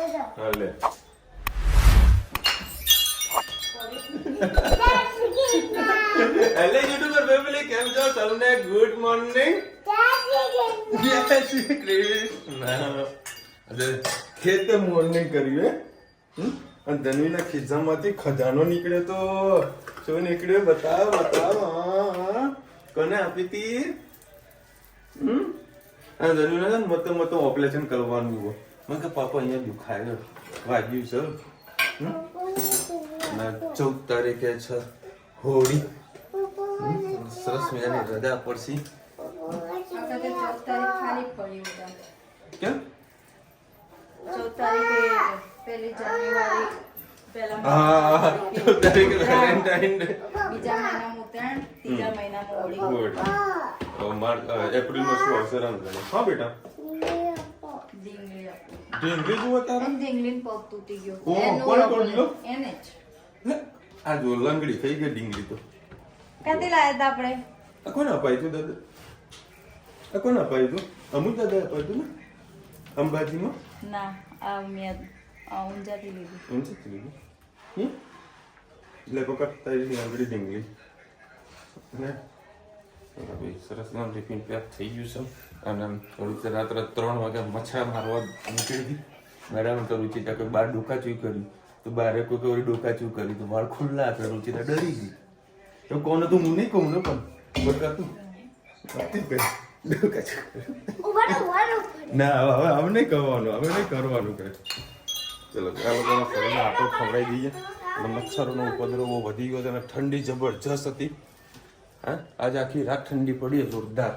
હાલે hello YouTuber family, કેમ છો તમને? ગુડ મોર્નિંગ, જય શ્રી કૃષ્ણ. આજે ખેત મોર્નિંગ કર્યું અને ધનવીના ખિસ્સામાંથી ખજાનો નીકળ્યો તો શું નીકળ્યો? બતાવ બતાવ. કોને આપી હતી? અને ધનવીના મતો ઓપરેશન કરવાનું હોય. મને કે પાપા અહીંયા દુખાય વાગ્યું છે. 14 તારીખે છે હોળી. સરસ મજાની રજા પડશે. કેમ 14 તારીખે પહેલી જાન્યુઆરી, હા 14 તારીખે વેલેન્ટાઇન ડે, બીજા મહિનામાં ઉત્તરાયણ, ત્રીજા મહિનામાં હોળી. એપ્રિલમાં શું આવશે? રમઝાન. હા બેટા, ઢીંગલી આપી. ઢીંગલી જુઓ તારા. ઢીંગલીનો પગ તૂટી ગયો. કોણ એનું કોણ રબર તોડ્યો? એને જ. આ જો લંગડી થઈ ગઈ ઢીંગલી તો. ક્યાંથી લાયા હતા આપણે? આ કોને અપાયું તું દાદા? આ કોને અપાયું તું? અમુક દાદા અપાયું તું ને અંબાજીમાં? ના, આ મેં ઊંઝાથી લીધી. એમ છે લીધું. એટલે કોકટ તારી આગળી ઢીંગલી ને ભાઈ સરસ નામ ટિફિન પેક થઈ ગયું છે. અને થોડીક રાત્રે 3 વાગે મચ્છા મારવા નીકળી ગઈ. મેડમ તો રુચિતા કોઈ બહાર ડોકાચું કર્યું તો બારે કોઈ વળી ડોકાચું કર્યું તો વાળ ખુલ્લા હતા. રુચિતા ડરી ગઈ. તો કોણ હતું? હું નહીં કહું ને પણ બતાતું ડોકાચું ના હવે નહીં કરવાનું, હવે નહીં કરવાનું કે ચલો આ લોકોને ફરીને આટો ખવડાવી દઈએ. અને મચ્છરોનો ઉપદ્રવ બહુ વધી ગયો છે અને ઠંડી જબરજસ્ત હતી. હા આજે આખી રાત ઠંડી પડી જોરદાર.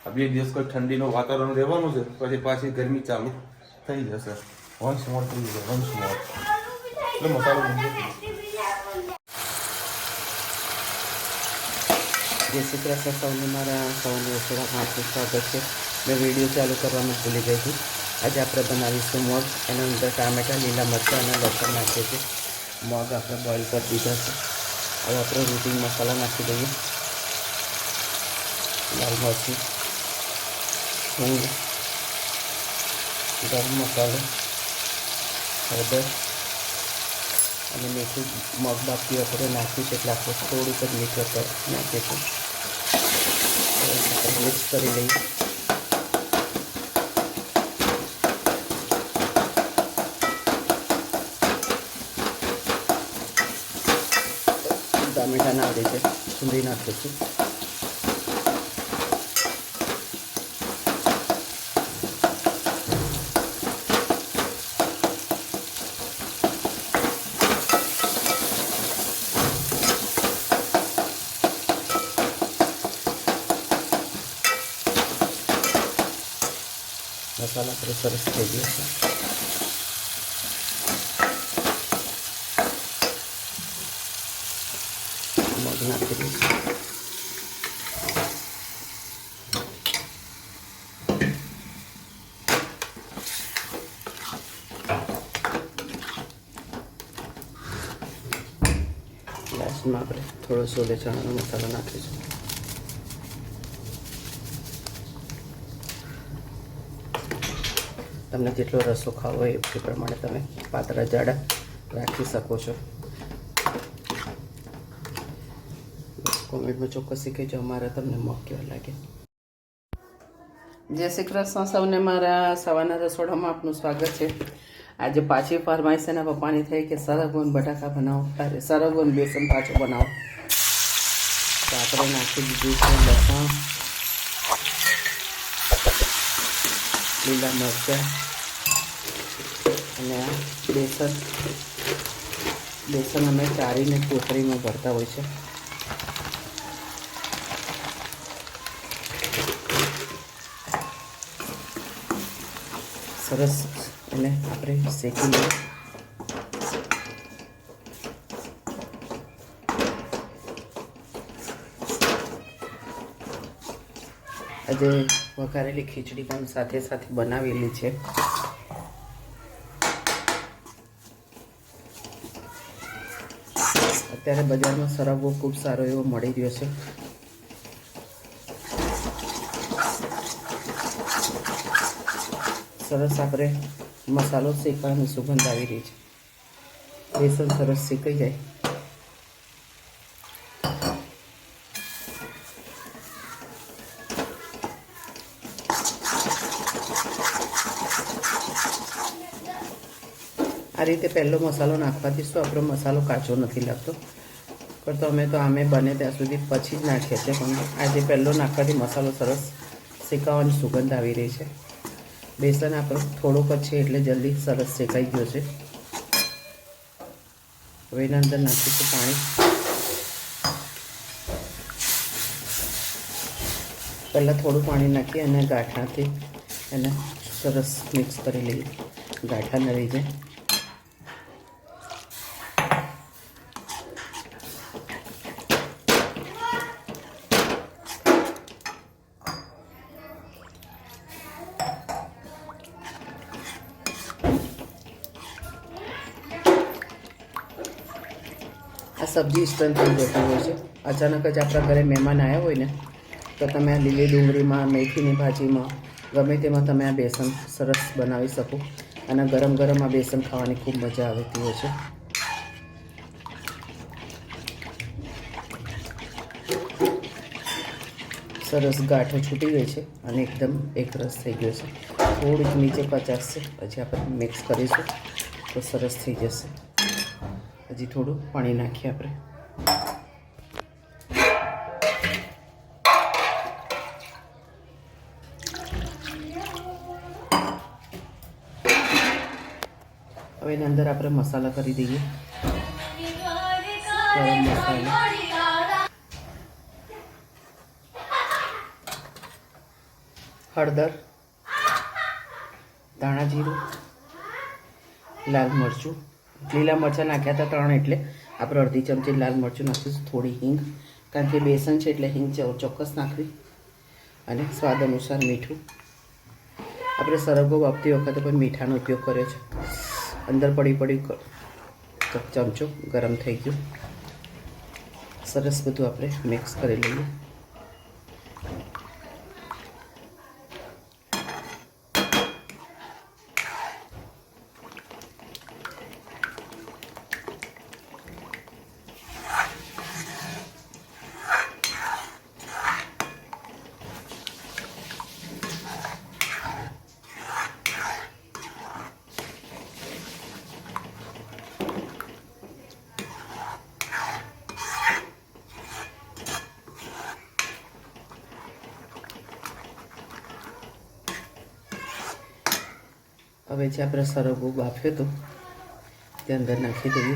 આ 2 દિવસ કોઈ ઠંડીનું વાતાવરણ રહેવાનું છે, પછી પાછી ગરમી ચાલુ થઈ જશે. વંશ મોર થઈ જશે, વંશ મોર. એટલે મસાલો મૂકી. જય શ્રી કૃષ્ણ સૌને, મારા સૌને રસોડામાં આપનું સ્વાગત છે. મેં વિડીયો ચાલુ કરવાનું ભૂલી ગઈ હતી. આજે આપણે બનાવીશું મગ. એના અંદર ટામેટાં, લીલા મરચાં અને લસણ નાખીએ છીએ. મગ આપણે બોઇલ કરી દીધા છે. હવે આપણે રૂટીન મસાલા નાખી દઈએ. લાલ મરચું, હિંગ, ગરમ મસાલો, હળદર અને મીઠું. મગ બાકી આપણે નાખ્યું છે એટલે આપણે થોડુંક જ મીઠું અત્યારે નાખીશું. મિક્સ કરી લઈએ. ટામેટાં ના રીતે સુંદરી નાખીશું. મસાલા આપણે સરસ થઈ ગયો છે. મગ નાખી દઈશું. લાસ્ટમાં આપણે થોડો સોલે ચણાનો મસાલો નાખીશું. તમને જેટલો રસો ખાવો હોય એ પ્રમાણે તમે પાતળા જાડા રાખી શકો છો. કોમેન્ટમાં ચોક્કસ કહેજો અમારા તમને મગ કેવા લાગે. જય શ્રી કૃષ્ણ સૌને, મારા સવારના રસોડામાં આપનું સ્વાગત છે. આજે પાછી ફરમાઈશ એના પપ્પાની થઈ કે સરગવન બટાકા બનાવો, અરે સરગવન બેસન પાછો બનાવો. તો આપણે નાખી દીધું છે લસણ, લીલા મરચાં અને બેસન અમે ચારીને કોથળીમાં ભરતા હોય છે. સરસ એને આપણે શેકી લઈએ. આજે વઘારેલી ખીચડી પણ સાથે સાથે બનાવેલી છે. અત્યારે બજારમાં સરગવો ખૂબ સારો એવો મળી રહ્યો છે. સરસ આપણે મસાલો શેકવાની સુગંધ આવી રહી છે. બેસન સરસ શેકાઈ જાય. આ રીતે પહેલો મસાલો નાખવાથી શું આપણો મસાલો કાચો નથી લાગતો. પણ તો અમે તો આમે બને ત્યાં સુધી પછી જ નાખીએ છીએ, પણ આજે પહેલો નાખવાથી મસાલો સરસ શેકાવાની સુગંધ આવી રહી છે. બેસન આપણો થોડોક જ છે એટલે જલ્દી સરસ શેકાઈ ગયો છે. હવે એના અંદર નાખીશું પાણી. પહેલાં થોડું પાણી નાખી અને ગાંઠાથી એને સરસ મિક્સ કરી લઈએ, ગાંઠા ન રહી જાય. આ સબ્જી ઇન્સ્ટન્ટ થઈ જતી હોય છે. અચાનક જ આપણા ઘરે મહેમાન આવ્યા હોય ને તો તમે આ લીલી ડુંગળીમાં, મેથીની ભાજીમાં, ગમે તેમાં તમે આ બેસન સરસ બનાવી શકો. અને ગરમ ગરમ આ બેસન ખાવાની ખૂબ મજા આવતી હોય છે. સરસ ગાંઠો છૂટી ગઈ છે અને એકદમ એકરસ થઈ ગયો છે. થોડીક નીચે કચાશ છે, પછી આપણે મિક્સ કરીશું તો સરસ થઈ જશે. હજી થોડું પાણી નાખીએ આપણે. હવે એની અંદર આપણે મસાલા કરી દઈએ. ગરમ મસાલો, હળદર, ધાણા જીરું, લાલ મરચું. લીલા મરચાં નાખ્યા હતા 3 એટલે આપણે અડધી ચમચી લાલ મરચું નાખીશું. થોડી હિંગ, કારણ કે બેસન છે એટલે હિંગ ચોક્કસ નાખવી. અને સ્વાદ અનુસાર મીઠું. આપણે સરગવો વાપતી વખતે પણ મીઠાનો ઉપયોગ કર્યો છે. અંદર પડી ચમચો ગરમ થઈ ગયું. સરસ બધું આપણે મિક્સ કરી લઈએ. હવે જે આપણે સરગવો બાફ્યો હતો તે અંદર નાખી દઈએ.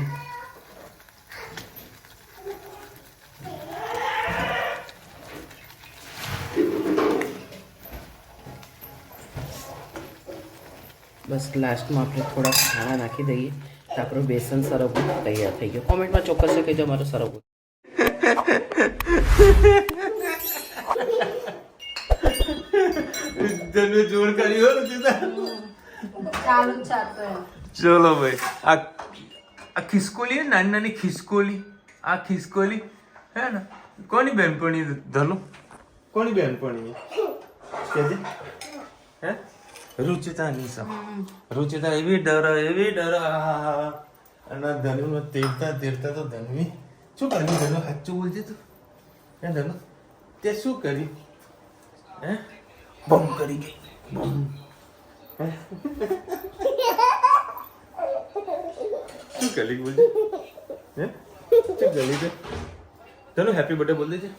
બસ લાસ્ટમાં આપણે થોડા ખાણા નાખી દઈએ તો આપણું બેસન સરગવો તૈયાર થઈ ગયો. કોમેન્ટમાં ચોક્કસ કહેજો અમારો સરગવો. જોર કર્યો ચાલુ જ ચાલતો એમ. ચલો ભાઈ, આ ખિસકોલી હે, નાની નાની ખિસકોલી. આ ખિસકોલી હે ને, કોની બેનપણી ધલો? કોની બેનપણી કેજે? હે રુચિતા નિશા. રુચિતા એવી ડર અને ધનુ તેરતા તો ધનવી શું કર્યું? ધનુ સાચું બોલજે તું. હે ધનુ તે શું કર્યું? હે બમ કરી ગઈ બમ. શું કરી બોલજે? હે શું કરી દે? ધનુ હેપી બર્થડે બોલ દેજે.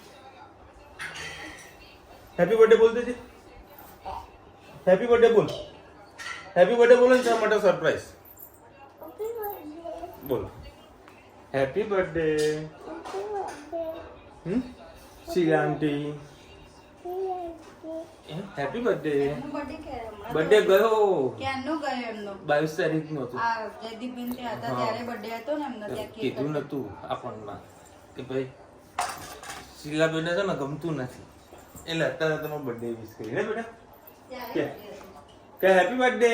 હેપી બર્થડે બોલ દેજે. હેપી બર્થડે બોલ. હેપી બર્થડે બોલો ને, માટે સરપ્રાઈઝ બોલો. હેપી બર્થડે શી આંટી. Happy birthday. બર્થડે ગયો ક્યાંનો ગયો એમનો? 22 તારીખનો હતો. આ જયદીપબેન ત્યાં હતા ત્યારે બર્થડે હતો ને એમનો, ત્યાં કેક કીધું નતું આપણને કે ભાઈ શીલાબેન છે ને ગમતું નથી, એટલે અત્યારે તમે બર્થડે વિશ કરી ને બેટા. કે હેપી બર્થડે.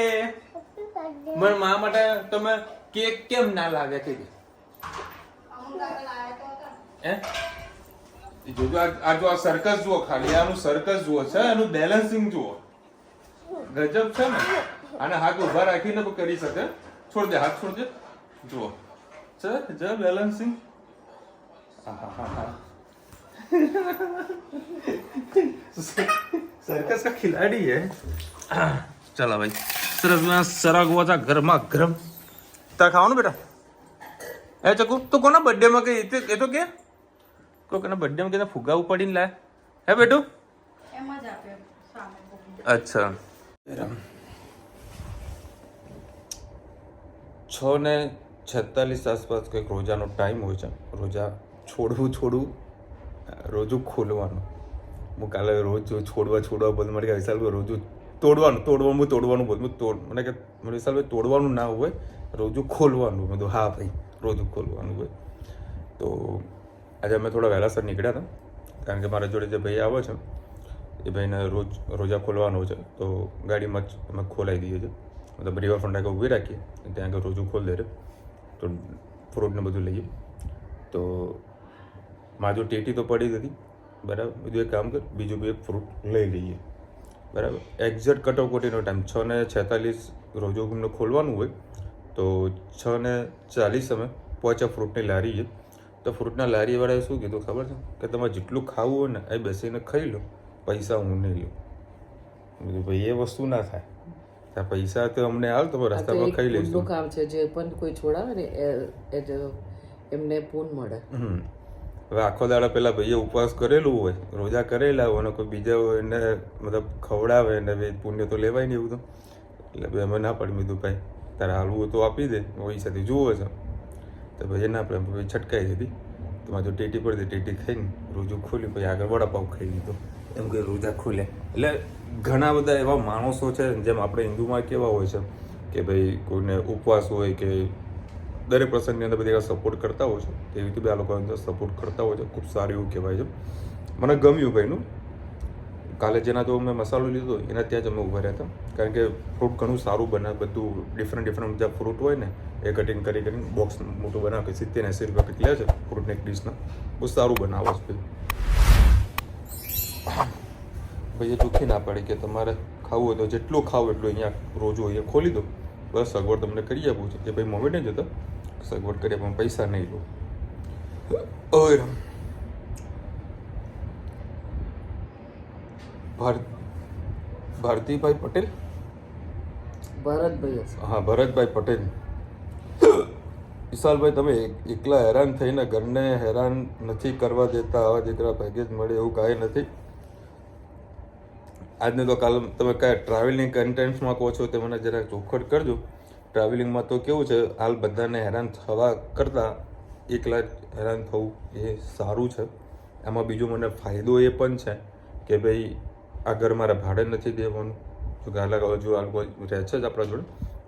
મને મા માટે તમે કેક કેમ ના લાગે કે હે? જોજો આ જો આ સર્કસ જુઓ, ખાલી આનું સર્કસ જુઓ છે, એનું બેલેન્સિંગ જુઓ, ગજબ છે ને. આને હાથ ઉભા રાખીને તો કરી શકે. છોડ દે, હાથ છોડ દે. જુઓ જ બેલેન્સિંગ. सर्कस का खिलाड़ी है. चला भाई सरस में सरगवा था गरमा गरम. તાર ખાવાનું બેટા? એ ચકુ તો કોના બર્થડે માં કઈ એ તો કે કોઈના બર્થડે માં કે ફુગા ઉપાડીને લાય હે બેટું? એમ જ આપ્યો સામે. અચ્છા. 6:46 આસપાસ કંઈક રોજાનો ટાઈમ હોય છે. રોજા છોડવું રોજું ખોલવાનું. હું કાલે રોજ છોડવા બધું મારી વિશાલ રોજું તોડવાનું બોલ મને કે વિશાલ તોડવાનું ના હોય, રોજું ખોલવાનું. બધું હા ભાઈ રોજું ખોલવાનું હોય. તો આજે અમે થોડા વહેલાસર નીકળ્યા હતા, કારણ કે મારા જોડે જે ભાઈ આવે છે એ ભાઈને રોજા ખોલવાનો છે. તો ગાડીમાં જ અમે ખોલાવી દઈએ છીએ, મતલબ રિવરફ્રન્ટ આગળ ઊભી રાખીએ, ત્યાં આગળ રોજું ખોલી દે. તો ફ્રૂટને બધું લઈએ. તો માજો ટેટી તો પડી જ હતી, બરાબર. બીજું એક કામ કર, બીજું બી એક ફ્રૂટ લઈ લઈએ, બરાબર. એક્ઝેક્ટ કટોકટીનો ટાઈમ 6:46 રોજો અમને ખોલવાનું હોય. તો 6:40 અમે પહોંચ્યા ફ્રૂટની લારીએ. તો ફ્રૂટના લારીવાળાએ શું કીધું ખબર છે કે તમારે જેટલું ખાવું હોય ને એ બેસીને ખાઈ લો, પૈસા હું નહીં લઉં. કીધું ભાઈ એ વસ્તુ ના થાય, પૈસા તો અમને હાલ તમે રસ્તામાં ખાઈ લઈશું. કામ છે જે પણ કોઈ છોડાવે ને એમને પૂન મળે. હવે આખો દાડા પેલા ભાઈએ ઉપવાસ કરેલું હોય, રોજા કરેલા હોય અને કોઈ બીજા હોય એને મતલબ ખવડાવે ને પુણ્ય તો લેવાય નહીં એવું. તો એટલે ભાઈ અમે ના પાડી દીધું, ભાઈ તારે હાલવું તો આપી દે, પૈસાથી જુઓ છે. તો ભાઈ ના પડે, ભાઈ છટકાઈ દીધી. તો મારે ટેટી પડી દે, ટેટી ખાઈને રોજું ખોલ્યું, પછી આગળ વડાપાવ ખાઈ લીધો. એમ કે રોજા ખોલે. એટલે ઘણા બધા એવા માણસો છે જેમ આપણે હિન્દુમાં કેવા હોય છે કે ભાઈ કોઈને ઉપવાસ હોય કે દરેક પ્રસંગની અંદર બધી સપોર્ટ કરતા હોય છે, એવી રીતે બી આ લોકો અંદર સપોર્ટ કરતા હોય છે. ખૂબ સારું એવું કહેવાય છે. મને ગમ્યું ભાઈનું. કાલે જેના તો મેં મસાલો લીધો એના ત્યાં જ અમે ઊભા રહ્યા હતા, કારણ કે ફ્રૂટ ઘણું સારું બનાવે. બધું ડિફરન્ટ જ્યાં ફ્રૂટ હોય ને એ કટિંગ કરીને બોક્સ મોટું બનાવે. 70-80 રૂપિયા કંઈક લે છે ફ્રૂટની એક ડીશના. બહુ સારું બનાવે છે ભાઈ. એ ચોખ્ખી ના પડે કે તમારે ખાવું હોય તો જેટલું ખાવ એટલું અહીંયા રોજો અહીંયા ખોલી દો, બસ સગવડ તમને કરી આપું છે. એ ભાઈ મોમેન્ટ નહીં જતા, સગવડ કરી પણ પૈસા નહીં લો. ભારતીભાઈ પટેલ, હા ભરતભાઈ પટેલ. વિશાલભાઈ તમે એકલા હેરાન થઈને ઘરને હેરાન નથી કરવા દેતા, આવા દીકરા ભાગ્યે જ મળે એવું કાંઈ નથી. આજને તો કાલ તમે કાંઈ ટ્રાવેલિંગ કન્ટેન્ટ્સમાં કહો છો તે મને જરા ચોખવટ કરજો. ટ્રાવેલિંગમાં તો કેવું છે, હાલ બધાને હેરાન થવા કરતાં એકલા હેરાન થવું એ સારું છે. એમાં બીજો મને ફાયદો એ પણ છે કે ભાઈ આ ઘર મારે ભાડે નથી દેવાનું. જો કે અલગ હજુ આ લોકો રહે છે જ આપણા જોડે,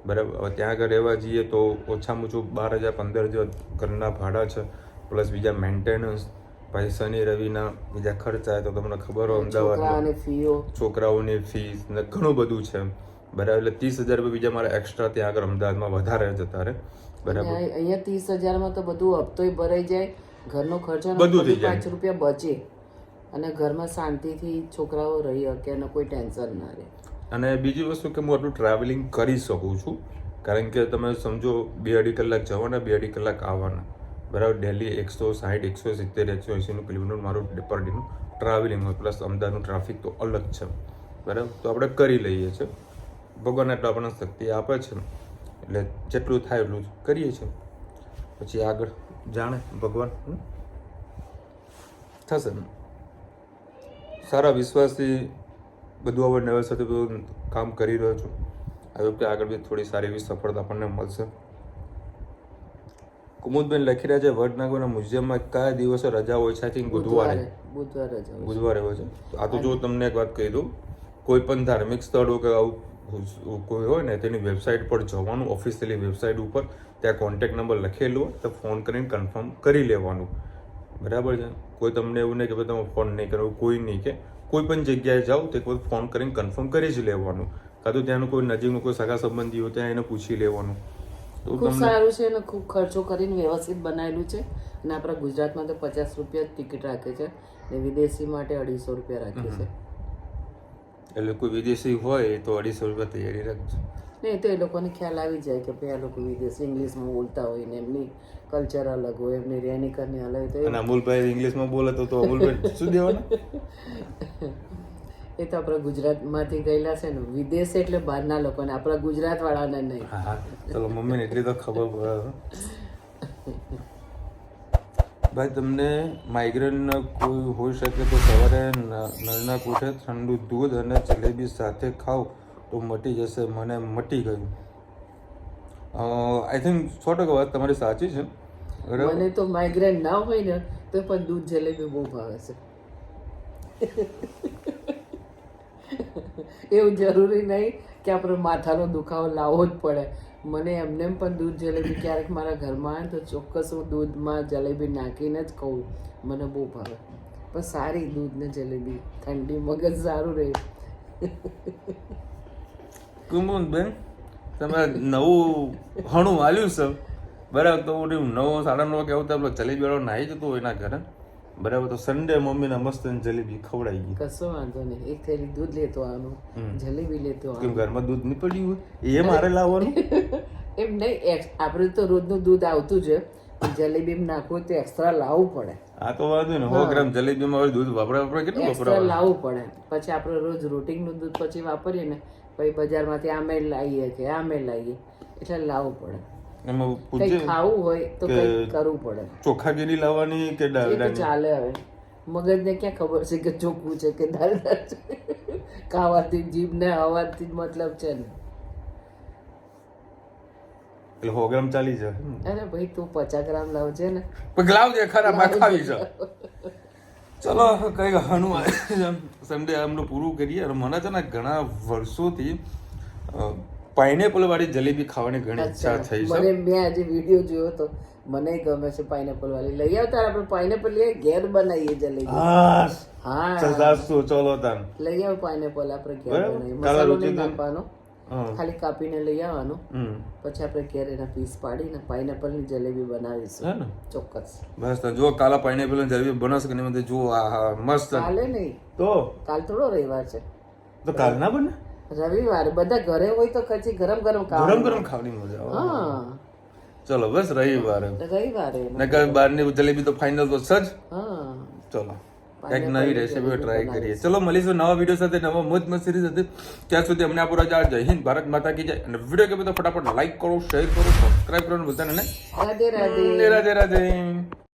બરાબર. હવે ત્યાં આગળ રહેવા જઈએ તો ઓછામાં ઓછું 12,000-15,000 ઘરના ભાડા છે, પ્લસ બીજા મેન્ટેનન્સ, પછી શનિ રવિના બીજા ખર્ચા. તો તમને ખબર હોય અમદાવાદમાં છોકરાઓની ફીસ ને ઘણું બધું છે, બરાબર. એટલે 30,000 રૂપિયા બીજા મારા એક્સ્ટ્રા ત્યાં આગળ અમદાવાદમાં વધારે જતા રહે, બરાબર. અહીંયા 30,000માં તો બધું હપ્તોય ભરાઈ જાય, ઘરનો ખર્ચો બધું થઈ જાય, 5 રૂપિયા બચે અને ઘરમાં શાંતિથી છોકરાઓ રહી શકે અને કોઈ ટેન્શન ના રહે. અને બીજી વસ્તુ કે હું આટલું ટ્રાવેલિંગ કરી શકું છું, કારણ કે તમે સમજો 2-2.5 કલાક જવાના, 2-2.5 કલાક આવવાના, બરાબર. ડેલી 160, 170, 180 કિલોમીટર મારું પર ડેનું ટ્રાવેલિંગ હોય, પ્લસ અમદાવાદનું ટ્રાફિક તો અલગ છે, બરાબર. તો આપણે કરી લઈએ છીએ. ભગવાન એટલો આપણને શક્તિ આપે છે, એટલે જેટલું થાય એટલું કરીએ છીએ. પછી આગળ જાણે ભગવાન થશે. સારા વિશ્વાસથી બધું હવે નવા સાથે બધું કામ કરી રહ્યો છું. આ વખતે આગળ બી થોડી સારી એવી સફળતા આપણને મળશે. કુમુદબેન લખી રહ્યા છે વડનગરના મ્યુઝિયમમાં કયા દિવસે રજા હોય છે? આઈ થિંક બુધવારે હોય છે. આ તો જો તમને એક વાત કહી દઉં, કોઈ પણ ધાર્મિક સ્થળ હોય કે આવું કોઈ હોય ને તેની વેબસાઇટ પર જવાનું, ઓફિશિયલી વેબસાઇટ ઉપર ત્યાં કોન્ટેક્ટ નંબર લખેલું હોય તો ફોન કરીને કન્ફર્મ કરી લેવાનું, બરાબર છે. કોઈ તમને એવું નહીં કે ભાઈ તમે ફોન નહીં કરો, કોઈ નહીં કે કોઈ પણ જગ્યાએ જાઓ તે કોઈ ફોન કરીને કન્ફર્મ કરી જ લેવાનું. કાં તો ત્યાંનું કોઈ નજીકનું કોઈ સગા સંબંધી હોય ત્યાં એને પૂછી લેવાનું. ખૂબ સારું છે અને ખૂબ ખર્ચો કરીને વ્યવસ્થિત બનાવેલું છે. અને આપણા ગુજરાતમાં તો 50 રૂપિયા ટિકિટ રાખે છે ને વિદેશી માટે 250 રૂપિયા રાખે છે. એટલે કોઈ વિદેશી હોય તો 250 રૂપિયા તૈયારી રાખજો. નહીં તો એ લોકોને ખ્યાલ આવી જાય કે ભાઈ આ લોકો વિદેશી ઇંગ્લિશમાં બોલતા હોય ને એમની કલ્ચર અલગ હોય, એમની રહેણી કરની અલગ હોય તો અને અમૂલભાઈ ઇંગ્લિશમાં બોલે તો અમૂલભાઈ શું દેવાના? એ તો આપણા ગુજરાતમાંથી ગયેલા છે ને, વિદેશ એટલે બહારના લોકોને, આપણા ગુજરાત વાળાને નહીં. હા ચલો મમ્મીને એટલી તો ખબર પડે. ભાઈ તમને માઇગ્રેન કોઈ હોઈ શકે તો સવારે નળના કોઠે ઠંડુ દૂધ અને જલેબી સાથે ખાઓ તો મટી જશે. મને મટી ગયું. આઈ થિંક 100% વાત તમારી સાચી છે. મને તો માઇગ્રેન ના હોય ને તો પણ દૂધ જલેબી બહુ ભાવે છે. એવું જરૂરી નહીં કે આપણે માથાનો દુખાવો લાવવો જ પડે. મને એમને પણ દૂધ જલેબી ક્યારેક મારા ઘરમાં આવે તો ચોક્કસ હું દૂધમાં જલેબી નાખીને જ ખાઉં. મને બહુ ભાવે, પણ સારી દૂધ ને જલેબી, ઠંડી મગજ સારું રહે. કુમુન બેન તમે નવું હણું વાલ્યું છે બરાબર, તો હું 9 સાડા 9 કે આવું તો જલેબી વાળો નાહી જતો હોય એના ઘરે બરાબર, તો સન્ડે મમ્મીને મસ્ત જલેબી ખવડાવી ગઈ. કશો વાંધો નહીં, એક થેલી દૂધ લેતો આવવાનું, જલેબી લેતો કેમ આવવાનું. ઘરમાં દૂધ નહીં પડ્યું હોય એ મારે લાવવાનું? એમ નહીં, આપણે તો રોજનું દૂધ આવતું છે, જલેબી નાખવું તો એક્સ્ટ્રા લાવવું પડે. આ તો વાંધો ને 100 ગ્રામ જલેબીમાં હવે દૂધ વાપરે કેટલું એક્સ્ટ્રા વપરાય? લાવવું પડે. પછી આપણે રોજ રૂટીનનું દૂધ પછી વાપરીએ ને, પછી બજારમાંથી આમે લાવીએ કે આમે લાવીએ, એટલે લાવવું પડે. એમાં કંઈ પૂછે ખાવું હોય તો કંઈ કરવું પડે. ચોખાગીરી લાવવાની કે એ તો ડાલડાની? ચાલે. હવે મગજને ક્યાં ખબર છે કે ચોખ્ખું છે કે દાળ છે? ખાવાથી જીભને હવાથી જ મતલબ છે ને. એટલે 100 ગ્રામ ચાલી જાય. અરે ભાઈ તું 50 ગ્રામ લાવજે ને. પણ લાવજે ખરા માં ખાવી છે. ચલો કઈ હણું સન્ડે આમનું પૂરું કરીએ. અને મને છે ને ઘણા વર્ષોથી પાઇનેપલ વાળી જલેબી ખાવાની ઘણી ઈચ્છા થઈ છે. મને મેં આજે વિડીયો જોયો તો મને ગમે છે પાઇનેપલ વાળી. લઈ આવતા આપણે પાઇનેપલ લઈએ, ઘેર બનાવીએ જલેબી. હા ચલો તાન લઈ આવ પાઇનેપલ, આપણે ઘેર બરાબર. બનાવીએ. કાલા મસાલો રોટી નહીં તો- નાખવાનો, ખાલી કાપીને લઈ આવવાનું. પછી આપણે ઘેર એના પીસ પાડીને પાઇનેપલ ની જલેબી બનાવીશું. હે ને? ચોક્કસ. બસ તો જો કાલા પાઇનેપલ ની જલેબી બનાવશે કે નહીં જો મસ્ત. કાલે નહીં, તો કાલ થોડો રવિવાર છે. કાલ ના બને? રવિવારે બધા ઘરે હોય તો પછી ગરમ ગરમ ગરમ ગરમ ખાવાની મજા આવે. હા ચલો બસ રવિવારે રવિવારે. નકર બહારની જલેબી તો ફાઇનલ તો સજ. હા ચલો એક નવી રેસીપી ટ્રાય કરીએ. ચલો મળીશું નવા વિડીયો સાથે, નવા મોજ મસ્તી સાથે. ત્યાં સુધી અમને આપો રજા. જય હિન્દ, ભારત માતા કી જય. અને વિડીયો ગમે તો ફટાફટ લાઈક કરો, શેર કરો, સબસ્ક્રાઇબ કરો બધાને. રાધે રાધે. રાધે રાધે.